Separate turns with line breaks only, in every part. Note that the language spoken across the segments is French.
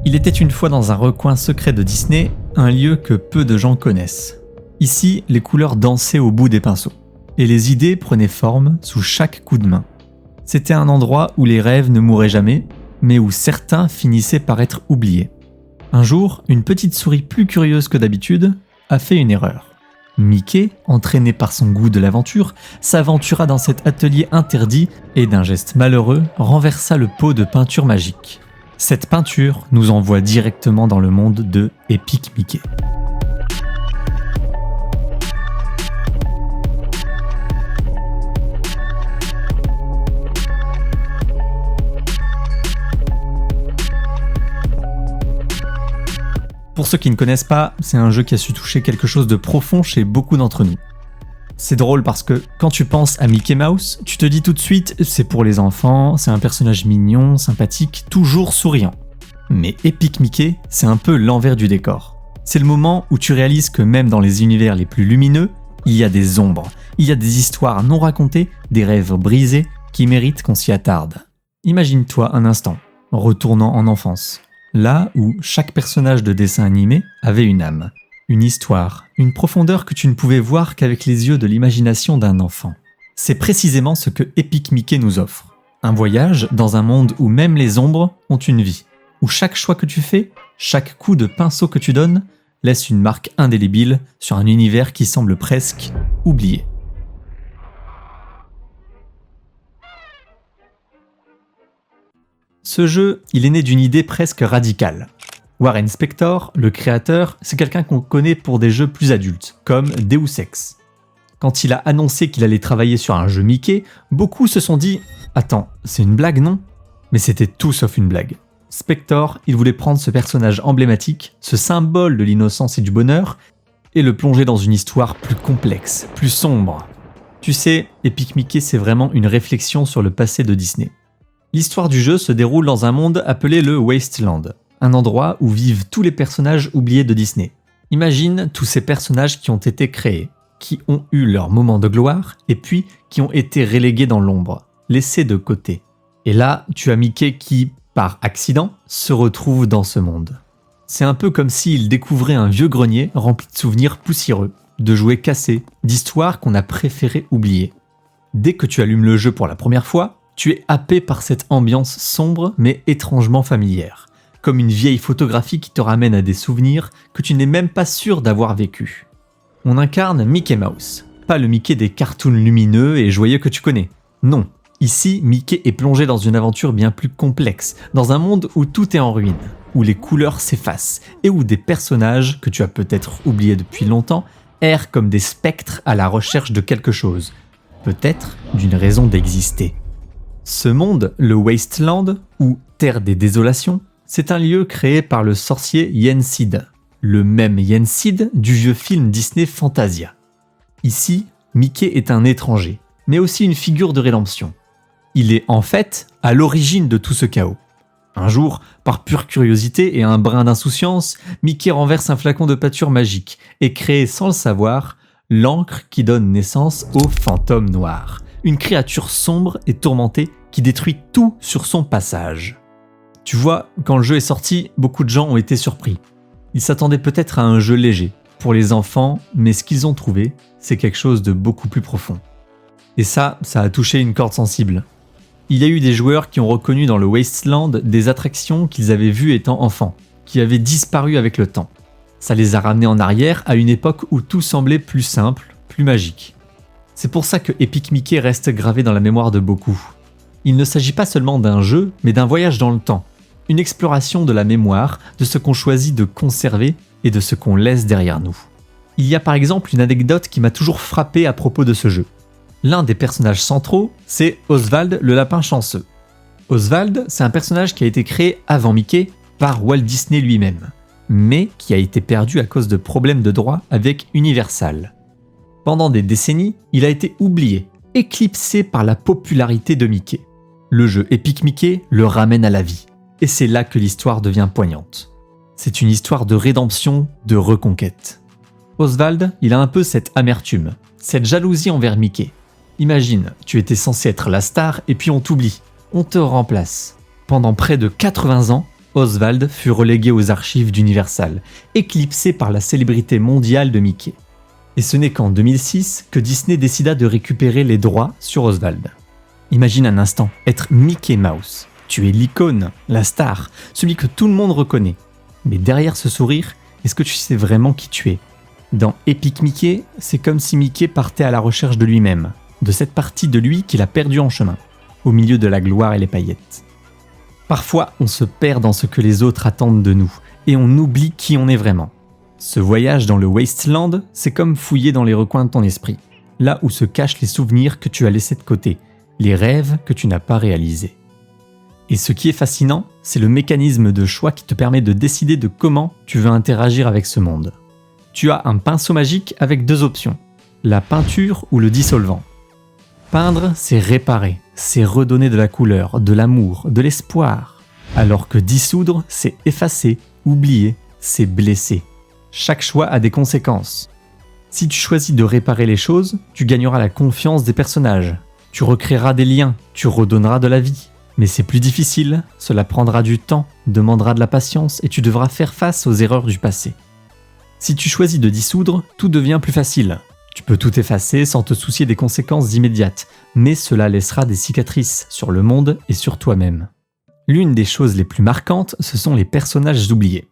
Il était une fois dans un recoin secret de Disney, un lieu que peu de gens connaissent. Ici, les couleurs dansaient au bout des pinceaux, et les idées prenaient forme sous chaque coup de main. C'était un endroit où les rêves ne mouraient jamais, mais où certains finissaient par être oubliés. Un jour, une petite souris plus curieuse que d'habitude a fait une erreur. Mickey, entraîné par son goût de l'aventure, s'aventura dans cet atelier interdit et d'un geste malheureux renversa le pot de peinture magique. Cette peinture nous envoie directement dans le monde de Epic Mickey. Pour ceux qui ne connaissent pas, c'est un jeu qui a su toucher quelque chose de profond chez beaucoup d'entre nous. C'est drôle parce que quand tu penses à Mickey Mouse, tu te dis tout de suite c'est pour les enfants, c'est un personnage mignon, sympathique, toujours souriant. Mais Epic Mickey, c'est un peu l'envers du décor. C'est le moment où tu réalises que même dans les univers les plus lumineux, il y a des ombres, il y a des histoires non racontées, des rêves brisés qui méritent qu'on s'y attarde. Imagine-toi un instant, retournant en enfance. Là où chaque personnage de dessin animé avait une âme, une histoire, une profondeur que tu ne pouvais voir qu'avec les yeux de l'imagination d'un enfant. C'est précisément ce que Epic Mickey nous offre. Un voyage dans un monde où même les ombres ont une vie, où chaque choix que tu fais, chaque coup de pinceau que tu donnes, laisse une marque indélébile sur un univers qui semble presque oublié. Ce jeu, il est né d'une idée presque radicale. Warren Spector, le créateur, c'est quelqu'un qu'on connaît pour des jeux plus adultes, comme Deus Ex. Quand il a annoncé qu'il allait travailler sur un jeu Mickey, beaucoup se sont dit « Attends, c'est une blague, non ?» Mais c'était tout sauf une blague. Spector, il voulait prendre ce personnage emblématique, ce symbole de l'innocence et du bonheur, et le plonger dans une histoire plus complexe, plus sombre. Tu sais, Epic Mickey, c'est vraiment une réflexion sur le passé de Disney. L'histoire du jeu se déroule dans un monde appelé le Wasteland, un endroit où vivent tous les personnages oubliés de Disney. Imagine tous ces personnages qui ont été créés, qui ont eu leur moment de gloire, et puis qui ont été relégués dans l'ombre, laissés de côté. Et là, tu as Mickey qui, par accident, se retrouve dans ce monde. C'est un peu comme s'il découvrait un vieux grenier rempli de souvenirs poussiéreux, de jouets cassés, d'histoires qu'on a préféré oublier. Dès que tu allumes le jeu pour la première fois, tu es happé par cette ambiance sombre mais étrangement familière, comme une vieille photographie qui te ramène à des souvenirs que tu n'es même pas sûr d'avoir vécus. On incarne Mickey Mouse, pas le Mickey des cartoons lumineux et joyeux que tu connais. Non, ici Mickey est plongé dans une aventure bien plus complexe, dans un monde où tout est en ruine, où les couleurs s'effacent et où des personnages que tu as peut-être oubliés depuis longtemps errent comme des spectres à la recherche de quelque chose, peut-être d'une raison d'exister. Ce monde, le Wasteland, ou Terre des Désolations, c'est un lieu créé par le sorcier Yen Sid, le même Yen Sid du vieux film Disney Fantasia. Ici, Mickey est un étranger, mais aussi une figure de rédemption. Il est en fait à l'origine de tout ce chaos. Un jour, par pure curiosité et un brin d'insouciance, Mickey renverse un flacon de peinture magique et crée sans le savoir l'encre qui donne naissance au fantôme noir, une créature sombre et tourmentée qui détruit tout sur son passage. Tu vois, quand le jeu est sorti, beaucoup de gens ont été surpris. Ils s'attendaient peut-être à un jeu léger, pour les enfants, mais ce qu'ils ont trouvé, c'est quelque chose de beaucoup plus profond. Et ça a touché une corde sensible. Il y a eu des joueurs qui ont reconnu dans le Wasteland des attractions qu'ils avaient vues étant enfants, qui avaient disparu avec le temps. Ça les a ramenés en arrière à une époque où tout semblait plus simple, plus magique. C'est pour ça que Epic Mickey reste gravé dans la mémoire de beaucoup. Il ne s'agit pas seulement d'un jeu, mais d'un voyage dans le temps. Une exploration de la mémoire, de ce qu'on choisit de conserver et de ce qu'on laisse derrière nous. Il y a par exemple une anecdote qui m'a toujours frappé à propos de ce jeu. L'un des personnages centraux, c'est Oswald le lapin chanceux. Oswald, c'est un personnage qui a été créé avant Mickey par Walt Disney lui-même, mais qui a été perdu à cause de problèmes de droit avec Universal. Pendant des décennies, il a été oublié, éclipsé par la popularité de Mickey. Le jeu Epic Mickey le ramène à la vie, et c'est là que l'histoire devient poignante. C'est une histoire de rédemption, de reconquête. Oswald, il a un peu cette amertume, cette jalousie envers Mickey. Imagine, tu étais censé être la star et puis on t'oublie, on te remplace. Pendant près de 80 ans, Oswald fut relégué aux archives d'Universal, éclipsé par la célébrité mondiale de Mickey. Et ce n'est qu'en 2006 que Disney décida de récupérer les droits sur Oswald. Imagine un instant être Mickey Mouse. Tu es l'icône, la star, celui que tout le monde reconnaît. Mais derrière ce sourire, est-ce que tu sais vraiment qui tu es ? Dans Epic Mickey, c'est comme si Mickey partait à la recherche de lui-même, de cette partie de lui qu'il a perdue en chemin, au milieu de la gloire et les paillettes. Parfois, on se perd dans ce que les autres attendent de nous, et on oublie qui on est vraiment. Ce voyage dans le Wasteland, c'est comme fouiller dans les recoins de ton esprit, là où se cachent les souvenirs que tu as laissés de côté, les rêves que tu n'as pas réalisés. Et ce qui est fascinant, c'est le mécanisme de choix qui te permet de décider de comment tu veux interagir avec ce monde. Tu as un pinceau magique avec 2 options, la peinture ou le dissolvant. Peindre, c'est réparer, c'est redonner de la couleur, de l'amour, de l'espoir. Alors que dissoudre, c'est effacer, oublier, c'est blesser. Chaque choix a des conséquences. Si tu choisis de réparer les choses, tu gagneras la confiance des personnages. Tu recréeras des liens, tu redonneras de la vie. Mais c'est plus difficile, cela prendra du temps, demandera de la patience et tu devras faire face aux erreurs du passé. Si tu choisis de dissoudre, tout devient plus facile. Tu peux tout effacer sans te soucier des conséquences immédiates, mais cela laissera des cicatrices sur le monde et sur toi-même. L'une des choses les plus marquantes, ce sont les personnages oubliés.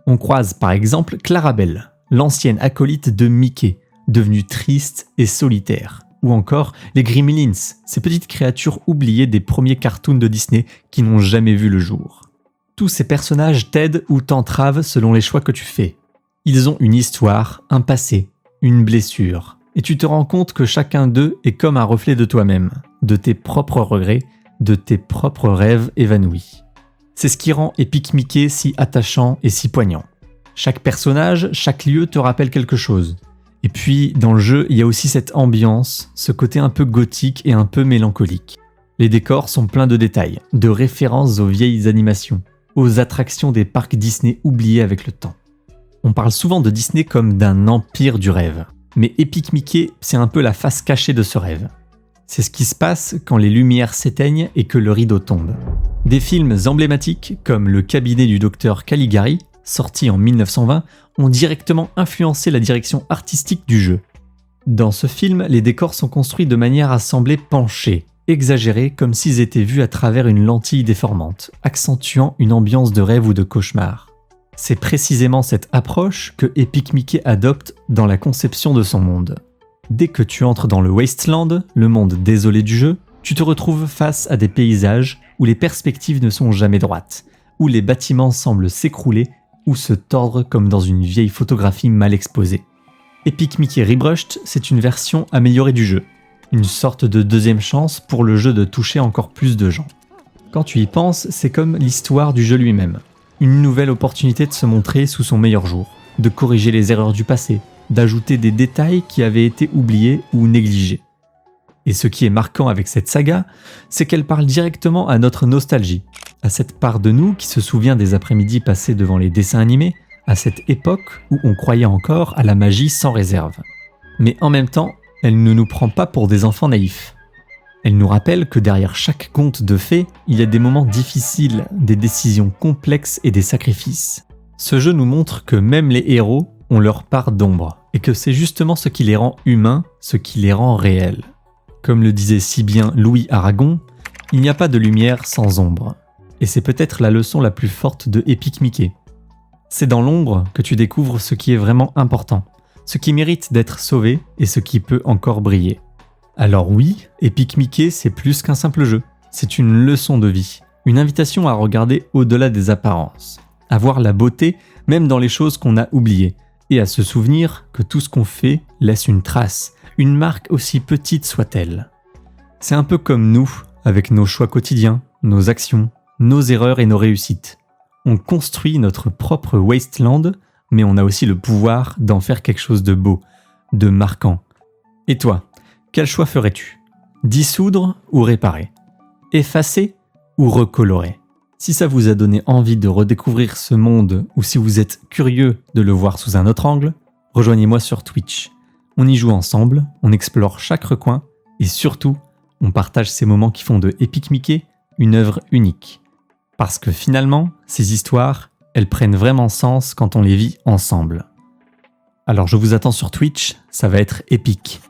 On croise par exemple Clarabelle, l'ancienne acolyte de Mickey, devenue triste et solitaire. Ou encore les Gremlins, ces petites créatures oubliées des premiers cartoons de Disney qui n'ont jamais vu le jour. Tous ces personnages t'aident ou t'entravent selon les choix que tu fais. Ils ont une histoire, un passé, une blessure. Et tu te rends compte que chacun d'eux est comme un reflet de toi-même, de tes propres regrets, de tes propres rêves évanouis. C'est ce qui rend Epic Mickey si attachant et si poignant. Chaque personnage, chaque lieu te rappelle quelque chose. Et puis, dans le jeu, il y a aussi cette ambiance, ce côté un peu gothique et un peu mélancolique. Les décors sont pleins de détails, de références aux vieilles animations, aux attractions des parcs Disney oubliés avec le temps. On parle souvent de Disney comme d'un empire du rêve. Mais Epic Mickey, c'est un peu la face cachée de ce rêve. C'est ce qui se passe quand les lumières s'éteignent et que le rideau tombe. Des films emblématiques comme Le cabinet du docteur Caligari, sorti en 1920, ont directement influencé la direction artistique du jeu. Dans ce film, les décors sont construits de manière à sembler penchés, exagérés comme s'ils étaient vus à travers une lentille déformante, accentuant une ambiance de rêve ou de cauchemar. C'est précisément cette approche que Epic Mickey adopte dans la conception de son monde. Dès que tu entres dans le Wasteland, le monde désolé du jeu, tu te retrouves face à des paysages où les perspectives ne sont jamais droites, où les bâtiments semblent s'écrouler ou se tordre comme dans une vieille photographie mal exposée. Epic Mickey Rebrushed, c'est une version améliorée du jeu, une sorte de deuxième chance pour le jeu de toucher encore plus de gens. Quand tu y penses, c'est comme l'histoire du jeu lui-même, une nouvelle opportunité de se montrer sous son meilleur jour, de corriger les erreurs du passé, d'ajouter des détails qui avaient été oubliés ou négligés. Et ce qui est marquant avec cette saga, c'est qu'elle parle directement à notre nostalgie, à cette part de nous qui se souvient des après-midi passés devant les dessins animés, à cette époque où on croyait encore à la magie sans réserve. Mais en même temps, elle ne nous prend pas pour des enfants naïfs. Elle nous rappelle que derrière chaque conte de fées, il y a des moments difficiles, des décisions complexes et des sacrifices. Ce jeu nous montre que même les héros ont leur part d'ombre, et que c'est justement ce qui les rend humains, ce qui les rend réels. Comme le disait si bien Louis Aragon, il n'y a pas de lumière sans ombre. Et c'est peut-être la leçon la plus forte de Epic Mickey. C'est dans l'ombre que tu découvres ce qui est vraiment important, ce qui mérite d'être sauvé et ce qui peut encore briller. Alors oui, Epic Mickey, c'est plus qu'un simple jeu. C'est une leçon de vie, une invitation à regarder au-delà des apparences, à voir la beauté même dans les choses qu'on a oubliées, et à se souvenir que tout ce qu'on fait laisse une trace, une marque aussi petite soit-elle. C'est un peu comme nous, avec nos choix quotidiens, nos actions, nos erreurs et nos réussites. On construit notre propre wasteland, mais on a aussi le pouvoir d'en faire quelque chose de beau, de marquant. Et toi, quel choix ferais-tu ? Dissoudre ou réparer ? Effacer ou recolorer ? Si ça vous a donné envie de redécouvrir ce monde ou si vous êtes curieux de le voir sous un autre angle, rejoignez-moi sur Twitch. On y joue ensemble, on explore chaque recoin et surtout, on partage ces moments qui font de Epic Mickey une œuvre unique. Parce que finalement, ces histoires, elles prennent vraiment sens quand on les vit ensemble. Alors je vous attends sur Twitch, ça va être épique.